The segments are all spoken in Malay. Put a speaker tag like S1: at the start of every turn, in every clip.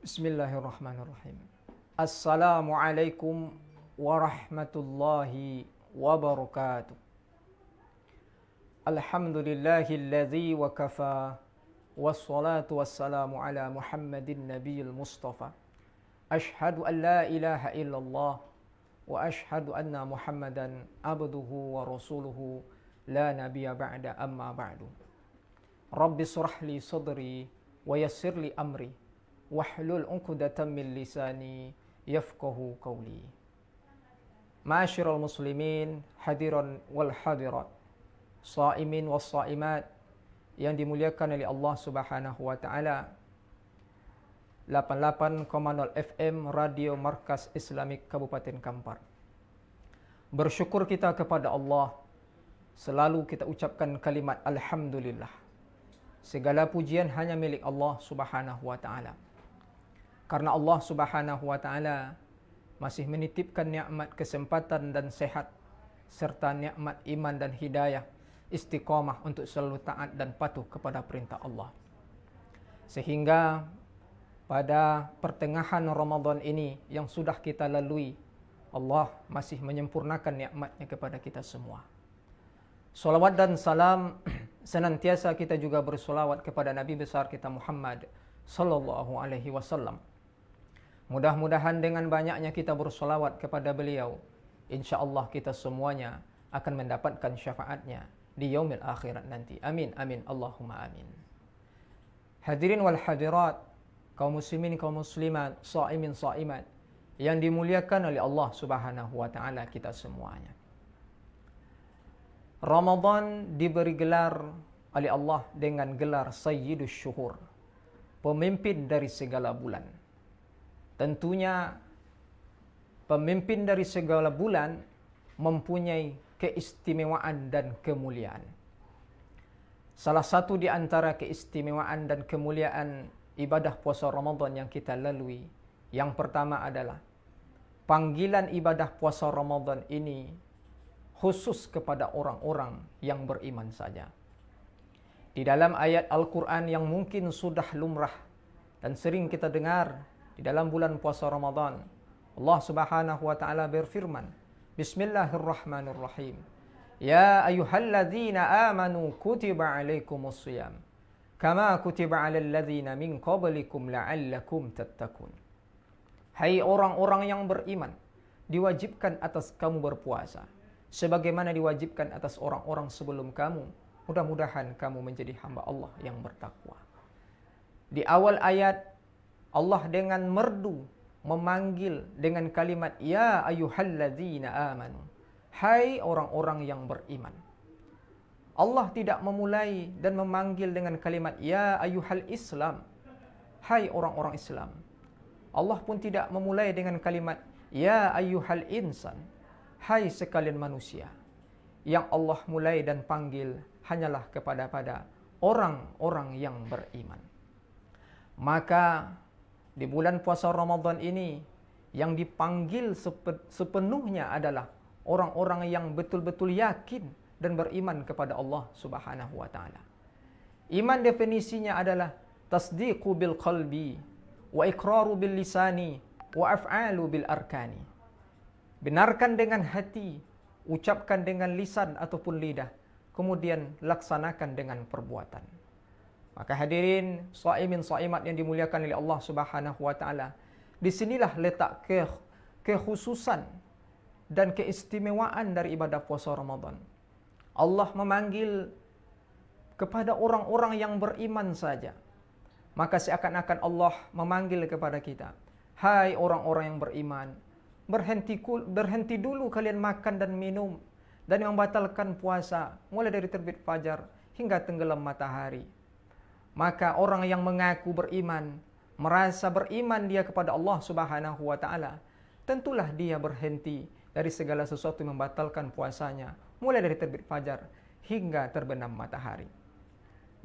S1: Bismillahirrahmanirrahim. Assalamualaikum warahmatullahi wabarakatuh. Alhamdulillahilladzi wa kafa. Wassalatu wassalamu ala Muhammadin nabiyil mustafa. Ashhadu an la ilaha illallah wa ashhadu anna Muhammadan abduhu wa rasuluhu la nabiyya ba'da amma ba'du. Rabbi surah li sadri wa yassir li amri wahlul 'uqdatam min lisani yafqahu qawli. Ma'asyiral muslimin, hadiran wal hadirat, shaimin was shaimat yang dimuliakan oleh Allah Subhanahu wa taala. 88,0 FM Radio Markas Islamik Kabupaten Kampar. Bersyukur kita kepada Allah, selalu kita ucapkan kalimat alhamdulillah. Segala pujian hanya milik Allah Subhanahu wa taala. Karena Allah Subhanahu wa taala masih menitipkan nikmat kesempatan dan sehat serta nikmat iman dan hidayah, istiqamah untuk selalu taat dan patuh kepada perintah Allah. Sehingga pada pertengahan Ramadan ini yang sudah kita lalui, Allah masih menyempurnakan nikmatnya kepada kita semua. Salawat dan salam senantiasa kita juga bersolawat kepada Nabi besar kita Muhammad sallallahu alaihi wasallam. Mudah-mudahan dengan banyaknya kita bersolawat kepada beliau, insya-Allah kita semuanya akan mendapatkan syafaatnya di yaumil akhirat nanti. Amin, amin, Allahumma amin. Hadirin wal hadirat, kaum muslimin, kaum muslimat, shaimin, shaimat yang dimuliakan oleh Allah Subhanahu wa taala kita semuanya. Ramadan diberi gelar oleh Allah dengan gelar Sayyidus Syuhur, pemimpin dari segala bulan. Tentunya pemimpin dari segala bulan mempunyai keistimewaan dan kemuliaan. Salah satu di antara keistimewaan dan kemuliaan ibadah puasa Ramadan yang kita lalui, yang pertama adalah panggilan ibadah puasa Ramadan ini khusus kepada orang-orang yang beriman saja. Di dalam ayat Al-Quran yang mungkin sudah lumrah dan sering kita dengar di dalam bulan puasa Ramadan, Allah Subhanahu wa taala berfirman, Bismillahirrahmanirrahim. Ya ayyuhalladzina amanu kutiba alaikumus shiyam kama kutiba alal ladzina min qablikum la'allakum tattaqun. Hai orang-orang yang beriman, diwajibkan atas kamu berpuasa sebagaimana diwajibkan atas orang-orang sebelum kamu. Mudah-mudahan kamu menjadi hamba Allah yang bertakwa. Di awal ayat Allah dengan merdu memanggil dengan kalimat ya ayyuhalladzina amanu. Hai orang-orang yang beriman. Allah tidak memulai dan memanggil dengan kalimat ya ayyuhal Islam. Hai orang-orang Islam. Allah pun tidak memulai dengan kalimat ya ayyuhal insan. Hai sekalian manusia. Yang Allah mulai dan panggil hanyalah kepada orang-orang yang beriman. Maka di bulan puasa Ramadan ini yang dipanggil sepenuhnya adalah orang-orang yang betul-betul yakin dan beriman kepada Allah Subhanahu wa taala. Iman definisinya adalah tasdiqu bil qalbi wa iqraru bil lisani wa af'alu bil arkani. Benarkan dengan hati, ucapkan dengan lisan ataupun lidah, kemudian laksanakan dengan perbuatan. Maka hadirin shaimin shaimat yang dimuliakan oleh Allah Subhanahu wa taala, disinilah letak kekhususan dan keistimewaan dari ibadah puasa Ramadan. Allah memanggil kepada orang-orang yang beriman saja. Maka seakan-akan Allah memanggil kepada kita, hai orang-orang yang beriman, berhenti dulu kalian makan dan minum dan membatalkan puasa mulai dari terbit fajar hingga tenggelam matahari. Maka orang yang mengaku beriman, merasa beriman dia kepada Allah Subhanahu wa taala, tentulah dia berhenti dari segala sesuatu yang membatalkan puasanya mulai dari terbit fajar hingga terbenam matahari.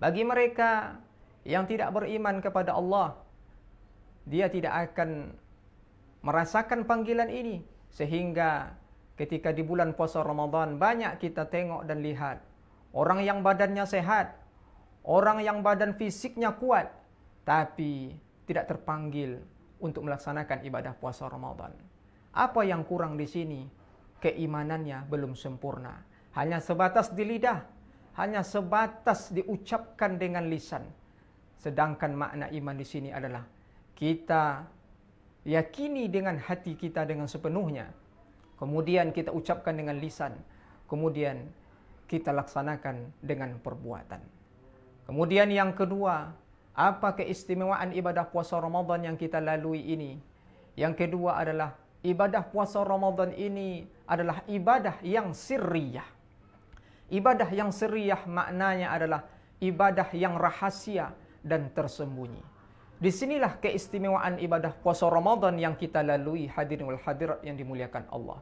S1: Bagi mereka yang tidak beriman kepada Allah, dia tidak akan merasakan panggilan ini, sehingga ketika di bulan puasa Ramadan banyak kita tengok dan lihat orang yang badannya sehat, orang yang badan fisiknya kuat, tapi tidak terpanggil untuk melaksanakan ibadah puasa Ramadan. Apa yang kurang di sini? Keimanannya belum sempurna. Hanya sebatas di lidah, hanya sebatas diucapkan dengan lisan. Sedangkan makna iman di sini adalah kita yakini dengan hati kita dengan sepenuhnya. Kemudian kita ucapkan dengan lisan. Kemudian kita laksanakan dengan perbuatan. Kemudian yang kedua, apa keistimewaan ibadah puasa Ramadan yang kita lalui ini? Yang kedua adalah ibadah puasa Ramadan ini adalah ibadah yang sirriyah. Ibadah yang sirriyah maknanya adalah ibadah yang rahasia dan tersembunyi. Disinilah keistimewaan ibadah puasa Ramadan yang kita lalui, hadirin wal hadirat yang dimuliakan Allah.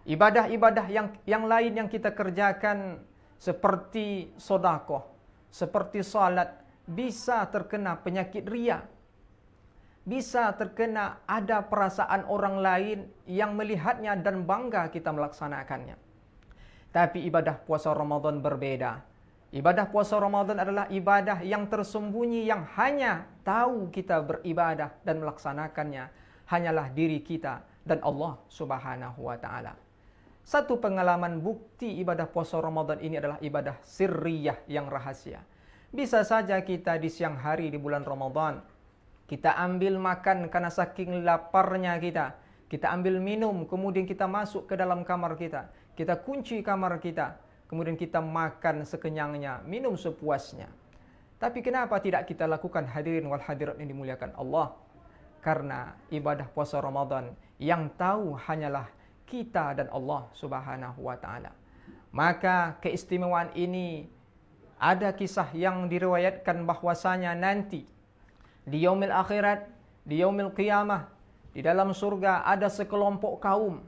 S1: Ibadah-ibadah yang lain yang kita kerjakan seperti sedekah, seperti salat, bisa terkena penyakit riya. Bisa terkena ada perasaan orang lain yang melihatnya dan bangga kita melaksanakannya. Tapi ibadah puasa Ramadan berbeda. Ibadah puasa Ramadan adalah ibadah yang tersembunyi, yang hanya tahu kita beribadah dan melaksanakannya hanyalah diri kita dan Allah Subhanahu wa taala. Satu pengalaman bukti ibadah puasa Ramadan ini adalah ibadah sirriyah yang rahasia. Bisa saja kita di siang hari di bulan Ramadan, kita ambil makan karena saking laparnya kita. Kita ambil minum, kemudian kita masuk ke dalam kamar kita. Kita kunci kamar kita, kemudian kita makan sekenyangnya, minum sepuasnya. Tapi kenapa tidak kita lakukan, hadirin wal hadirat yang dimuliakan Allah? Karena ibadah puasa Ramadan yang tahu hanyalah kita dan Allah Subhanahu wa taala. Maka keistimewaan ini ada kisah yang diriwayatkan bahwasanya nanti di yaumil akhirat, di yaumil qiyamah, di dalam surga ada sekelompok kaum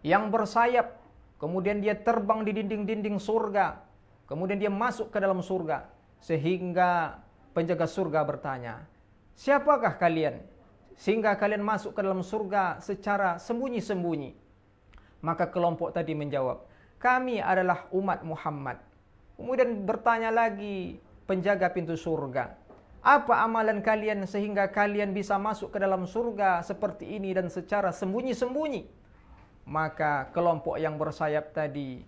S1: yang bersayap, kemudian dia terbang di dinding-dinding surga, kemudian dia masuk ke dalam surga, sehingga penjaga surga bertanya, "Siapakah kalian? Sehingga kalian masuk ke dalam surga secara sembunyi-sembunyi." Maka kelompok tadi menjawab, "Kami adalah umat Muhammad." Kemudian bertanya lagi penjaga pintu surga, "Apa amalan kalian sehingga kalian bisa masuk ke dalam surga seperti ini dan secara sembunyi-sembunyi?" Maka kelompok yang bersayap tadi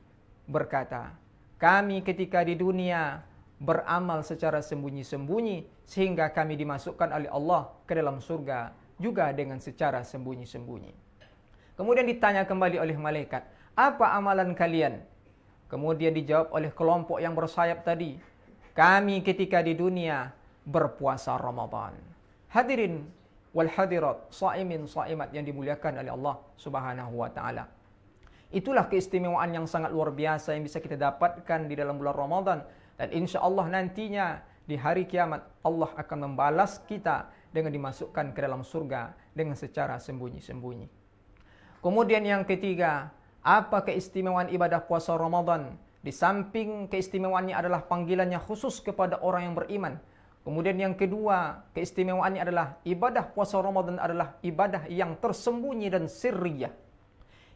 S1: berkata, "Kami ketika di dunia beramal secara sembunyi-sembunyi sehingga kami dimasukkan oleh Allah ke dalam surga juga dengan secara sembunyi-sembunyi." Kemudian ditanya kembali oleh malaikat, "Apa amalan kalian?" Kemudian dijawab oleh kelompok yang bersayap tadi, "Kami ketika di dunia berpuasa Ramadan." Hadirin wal hadirat, shaimin shaimat yang dimuliakan oleh Allah Subhanahu wa taala. Itulah keistimewaan yang sangat luar biasa yang bisa kita dapatkan di dalam bulan Ramadan, dan insya Allah nantinya di hari kiamat Allah akan membalas kita dengan dimasukkan ke dalam surga dengan secara sembunyi-sembunyi. Kemudian yang ketiga, apa keistimewaan ibadah puasa Ramadan? Di samping keistimewaannya adalah panggilannya khusus kepada orang yang beriman. Kemudian yang kedua, keistimewaannya adalah ibadah puasa Ramadan adalah ibadah yang tersembunyi dan sirriyah.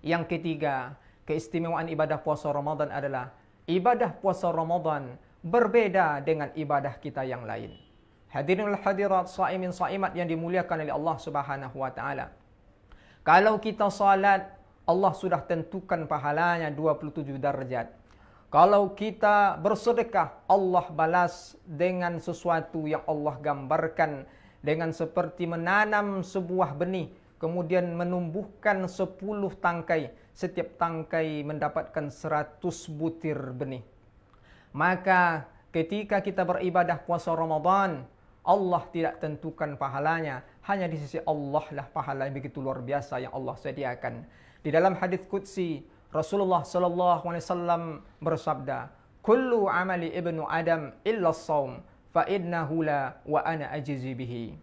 S1: Yang ketiga, keistimewaan ibadah puasa Ramadan adalah ibadah puasa Ramadan berbeda dengan ibadah kita yang lain. Hadirin wal hadirat, shaimin shaimat yang dimuliakan oleh Allah Subhanahu wa taala. Kalau kita salat, Allah sudah tentukan pahalanya 27 darjat. Kalau kita bersedekah, Allah balas dengan sesuatu yang Allah gambarkan, dengan seperti menanam sebuah benih, kemudian menumbuhkan 10 tangkai. Setiap tangkai mendapatkan 100 butir benih. Maka ketika kita beribadah puasa Ramadan, Allah tidak tentukan pahalanya, hanya di sisi Allah lah pahala yang begitu luar biasa yang Allah sediakan. Di dalam hadis qudsi, Rasulullah sallallahu alaihi wasallam bersabda, "Kullu amali ibnu Adam illa shaum, fa innahu la wa ana ajzi bihi."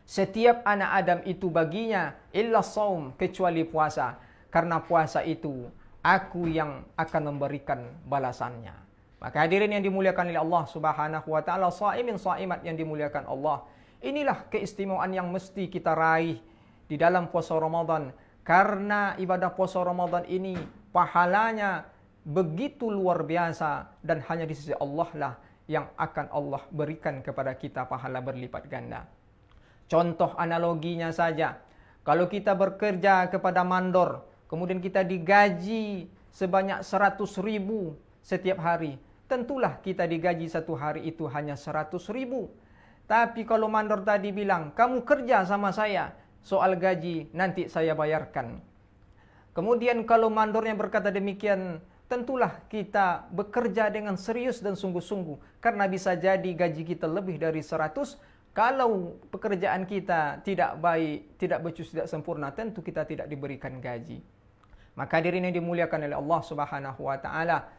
S1: Setiap anak Adam itu baginya illa shaum, kecuali puasa, karena puasa itu aku yang akan memberikan balasannya. Maka hadirin yang dimuliakan oleh Allah Subhanahu wa taala, shaimin shaimat yang dimuliakan Allah. Inilah keistimewaan yang mesti kita raih di dalam puasa Ramadan, karena ibadah puasa Ramadan ini pahalanya begitu luar biasa dan hanya di sisi Allah lah yang akan Allah berikan kepada kita pahala berlipat ganda. Contoh analoginya saja, kalau kita bekerja kepada mandor, kemudian kita digaji sebanyak 100.000 setiap hari, tentulah kita digaji satu hari itu hanya 100.000. Tapi kalau mandor tadi bilang, kamu kerja sama saya, soal gaji nanti saya bayarkan. Kemudian kalau mandornya berkata demikian, tentulah kita bekerja dengan serius dan sungguh-sungguh, karena bisa jadi gaji kita lebih dari 100. Kalau pekerjaan kita tidak baik, tidak becus, tidak sempurna, tentu kita tidak diberikan gaji. Maka hadirin yang dimuliakan oleh Allah Subhanahu wa taala,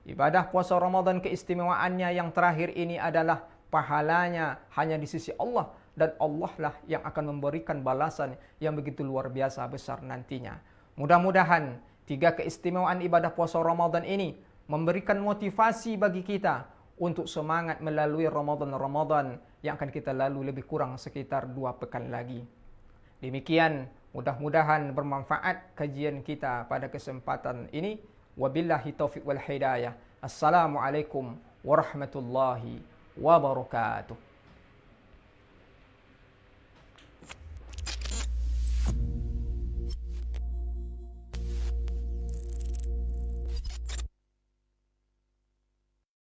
S1: ibadah puasa Ramadan keistimewaannya yang terakhir ini adalah pahalanya hanya di sisi Allah, dan Allah lah yang akan memberikan balasan yang begitu luar biasa besar nantinya. Mudah-mudahan 3 keistimewaan ibadah puasa Ramadan ini memberikan motivasi bagi kita untuk semangat melalui Ramadan yang akan kita lalui lebih kurang sekitar 2 pekan lagi. Demikian, mudah-mudahan bermanfaat kajian kita pada kesempatan ini. Wabillahi taufiq wal hidayah. Assalamualaikum warahmatullahi wabarakatuh.